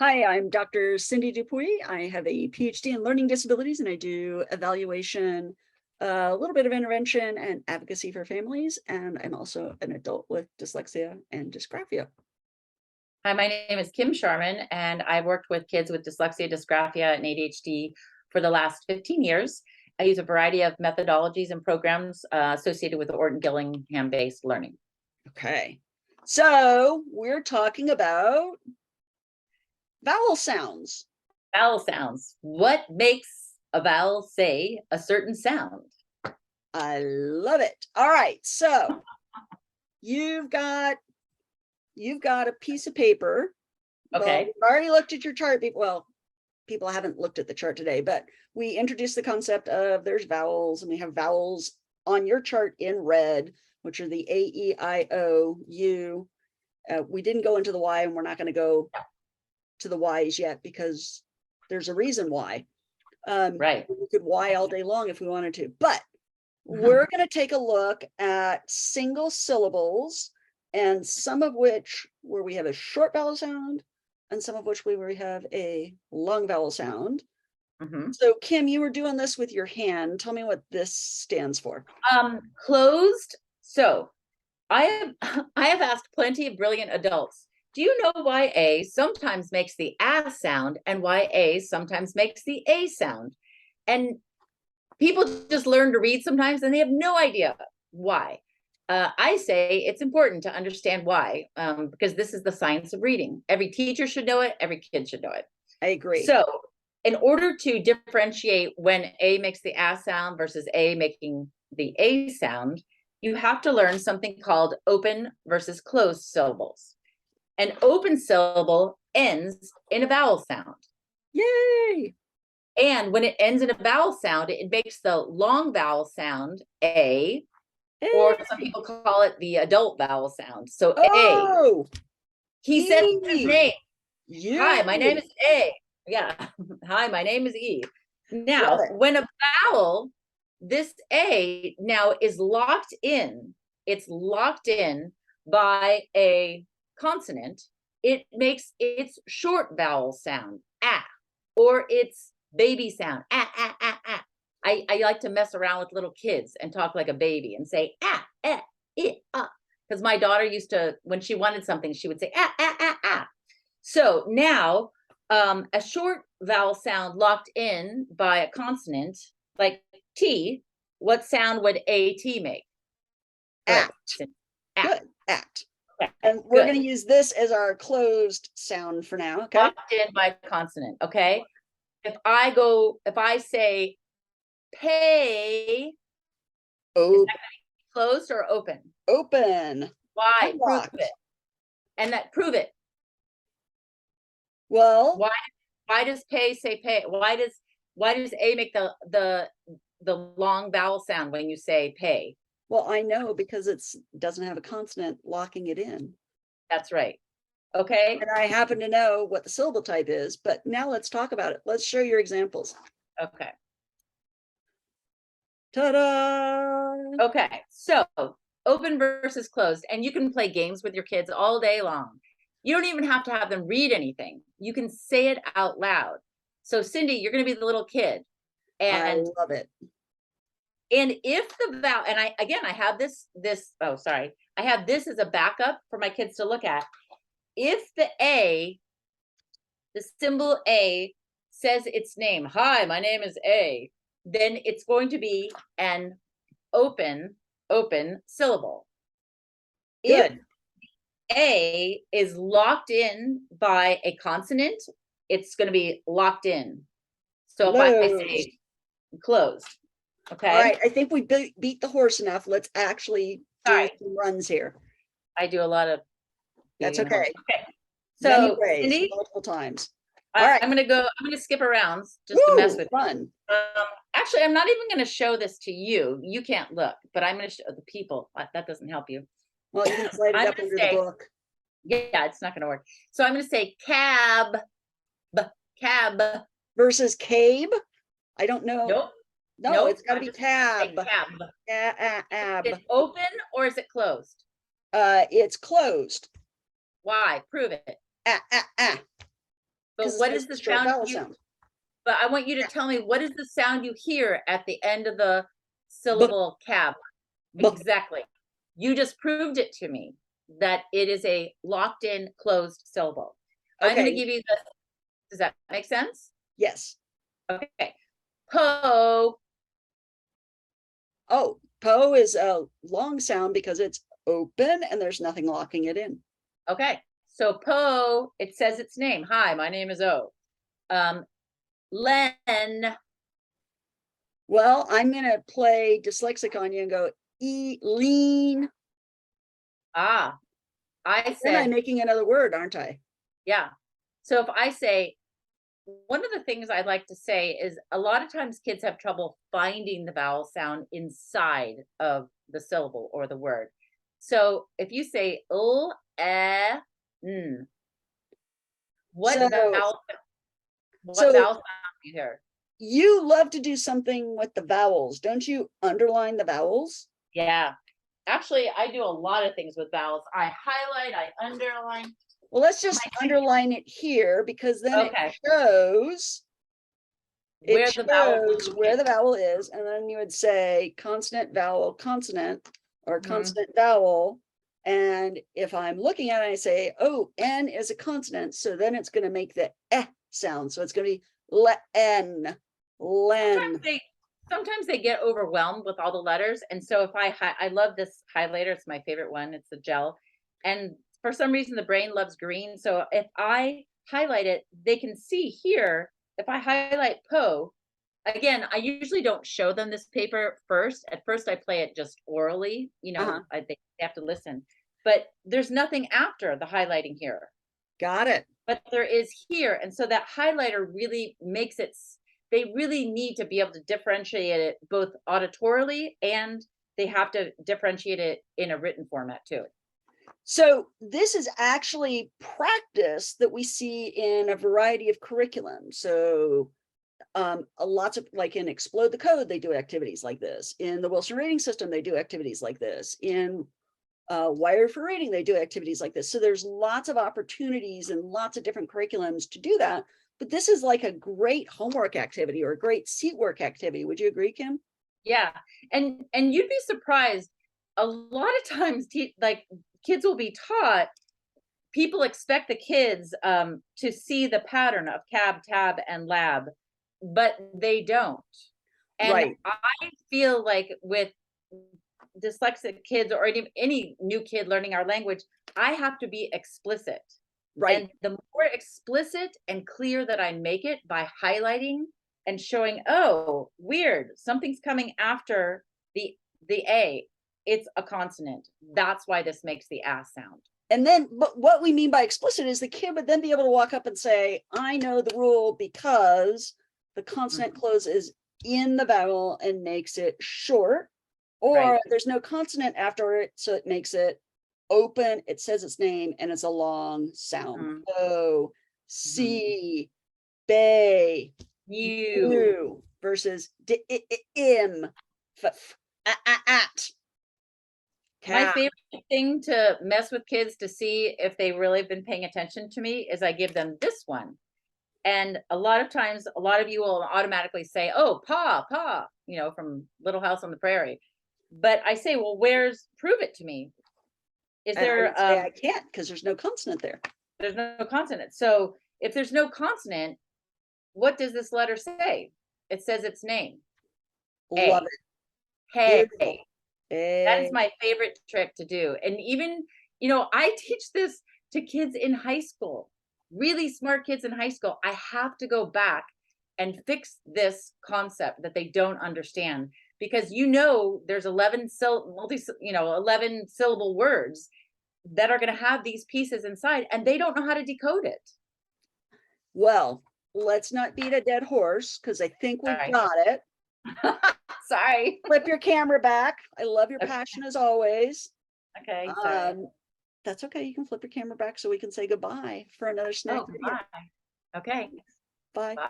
Hi, I'm Dr. Cindy Dupuy. I have a PhD in learning disabilities and I do evaluation, a little bit of intervention and advocacy for families. And I'm also an adult with dyslexia and dysgraphia. Hi, my name is Kim Sharman, and I've worked with kids with dyslexia, dysgraphia, and ADHD for the last 15 years. I use a variety of methodologies and programs associated with Orton-Gillingham-based learning. Okay, so we're talking about vowel sounds. Vowel sounds. What makes a vowel say a certain sound? I love it. All right, so you've got a piece of paper. Well, Okay. we've already looked at your chart. Well, people haven't looked at the chart today, but we introduced the concept of there's vowels, and we have vowels on your chart in red, which are the A, E, I, O, U. We didn't go into the Y, and we're not going to go to the Y's yet because there's a reason why. Right. We could Y all day long if we wanted to, but we're going to take a look at single syllables, and some of which where we have a short vowel sound and some of which where we have a long vowel sound. So Kim, you were doing this with your hand. Tell me what this stands for. Closed. So I have asked plenty of brilliant adults, do you know why A sometimes makes the A sound and why A sometimes makes the A sound? And people just learn to read sometimes and they have no idea why. I say it's important to understand why, because this is the science of reading. Every teacher should know it. Every kid should know it. I agree. So in order to differentiate when A makes the A sound versus A making the A sound, you have to learn something called open versus closed syllables. An open syllable ends in a vowel sound. Yay! And when it ends in a vowel sound, it makes the long vowel sound A, or some people call it the adult vowel sound. So oh, A. He said his name. You. Hi, my name is A. Yeah. Hi, my name is E. Now, when a vowel, this A now is locked in. It's locked in by a consonant. It makes its short vowel sound, ah, or its baby sound, ah, ah, ah, ah. I like to mess around with little kids and talk like a baby and say, ah, eh, ah. Because my daughter used to, when she wanted something, she would say, ah, ah, ah, ah. So now, a short vowel sound locked in by a consonant, like T, what sound would A-T make? At. Good. At. Okay. And we're going to use this as our closed sound for now. Okay. Locked in by consonant. Okay. If I say pay, is that going to be closed or open? Open. Why? Prove it. And prove it. Well, why does pay say pay? Why does A make the long vowel sound when you say pay? Well, I know because it doesn't have a consonant locking it in. That's right. Okay. And I happen to know what the syllable type is, but now let's talk about it. Let's show your examples. Okay. Ta-da! Okay, so open versus closed, and you can play games with your kids all day long. You don't even have to have them read anything. You can say it out loud. So Cindy, you're going to be the little kid. And I love it. And if the vowel, and I have this, oh, sorry. I have this as a backup for my kids to look at. If the symbol A says its name, hi, my name is A, then it's going to be an open syllable. Good. If A is locked in by a consonant, it's going to be locked in. So if I say closed, okay. All right, I think we beat the horse enough. Let's actually do some runs here. I do a lot of. That's okay. Okay. So Cindy, multiple times. All right, I'm gonna skip around just to mess with fun. Actually, I'm not even gonna show this to you. You can't look, but I'm gonna show the people. That doesn't help you. Well, you can slide it up under the book. Yeah, it's not gonna work. So I'm gonna say cab versus cabe. I don't know. Nope. No, it's got to be cab. Cab. Is it open or is it closed? It's closed. Why? Prove it. But 'cause what it's is the a short sound vowel you, sound. but I want you to tell me, what is the sound you hear at the end of the B, syllable cab? b. Exactly. You just proved it to me that it is a locked in closed syllable. I'm going to Okay, give you the, does that make sense? yes. Okay. Po. Oh, po is a long sound because it's open and there's nothing locking it in. Okay. So po, it says its name. Hi, my name is O. Len. Well, I'm gonna play dyslexic on you and go lean. Ah, I Then I'm said, making another word, aren't I? yeah. So if I say, one of the things I'd like to say is a lot of times kids have trouble finding the vowel sound inside of the syllable or the word. So if you say l, n, what So, vowel, so sound do you hear? you love to do something with the vowels, don't you? Underline the vowels. Yeah. Actually, I do a lot of things with vowels. I highlight, I underline. Well, let's just underline it here because then it Okay. shows Where the vowel is where the located. vowel is, and then you would say consonant, vowel, consonant, or Mhm. consonant, vowel. And if I'm looking at it, I say, oh, N is a consonant, so then it's going to make the eh sound. So it's going to be len, len. Sometimes they get overwhelmed with all the letters, and so if I love this highlighter, it's my favorite one. It's the gel, and for some reason the brain loves green. So if I highlight it, they can see here. If I highlight po, again, I usually don't show them this paper first. At first, I play it just orally. They have to listen, but there's nothing after the highlighting here. Got it. But there is here, and so that highlighter really makes it. They really need to be able to differentiate it both auditorily, and they have to differentiate it in a written format too. So this is actually practice that we see in a variety of curriculum. So lots of, like in Explode the Code, they do activities like this. In the Wilson Rating System, they do activities like this. In Wired for Reading, they do activities like this. So there's lots of opportunities and lots of different curriculums to do that. But this is like a great homework activity or a great seat work activity. Would you agree, Kim? Yeah, and you'd be surprised. A lot of times, like kids will be taught. People expect the kids to see the pattern of cab, tab, and lab, but they don't. And Right. I feel like with dyslexic kids or any new kid learning our language, I have to be explicit. Right. And the more explicit and clear that I make it by highlighting and showing, oh, weird, something's coming after the A, it's a consonant. That's why this makes the ass sound. And then, but what we mean by explicit is the kid would then be able to walk up and say, I know the rule because the consonant closes in the vowel and makes it short, or Right. there's no consonant after it, so it makes it open, it says its name, and it's a long sound. O, C, bay, You. versus im, at. My favorite thing to mess with kids to see if they really have been paying attention to me is I give them this one. And a lot of times, a lot of you will automatically say, oh, pa, pa, from Little House on the Prairie. But I say, well, prove it to me. Is And there, I can't because there's no consonant there. There's no consonant. So if there's no consonant, what does this letter say? It says its name. Love A. it. Hey. Beautiful. That is my favorite trick to do. And even, I teach this to kids in high school, really smart kids in high school. I have to go back and fix this concept that they don't understand because there's 11 11 syllable words that are going to have these pieces inside and they don't know how to decode it. Well, let's not beat a dead horse because I think we've got it. Sorry. Flip your camera back. I love your passion as always. Okay. Sorry. That's okay. You can flip your camera back so we can say goodbye for another snack video. Bye. Okay. Bye. Bye.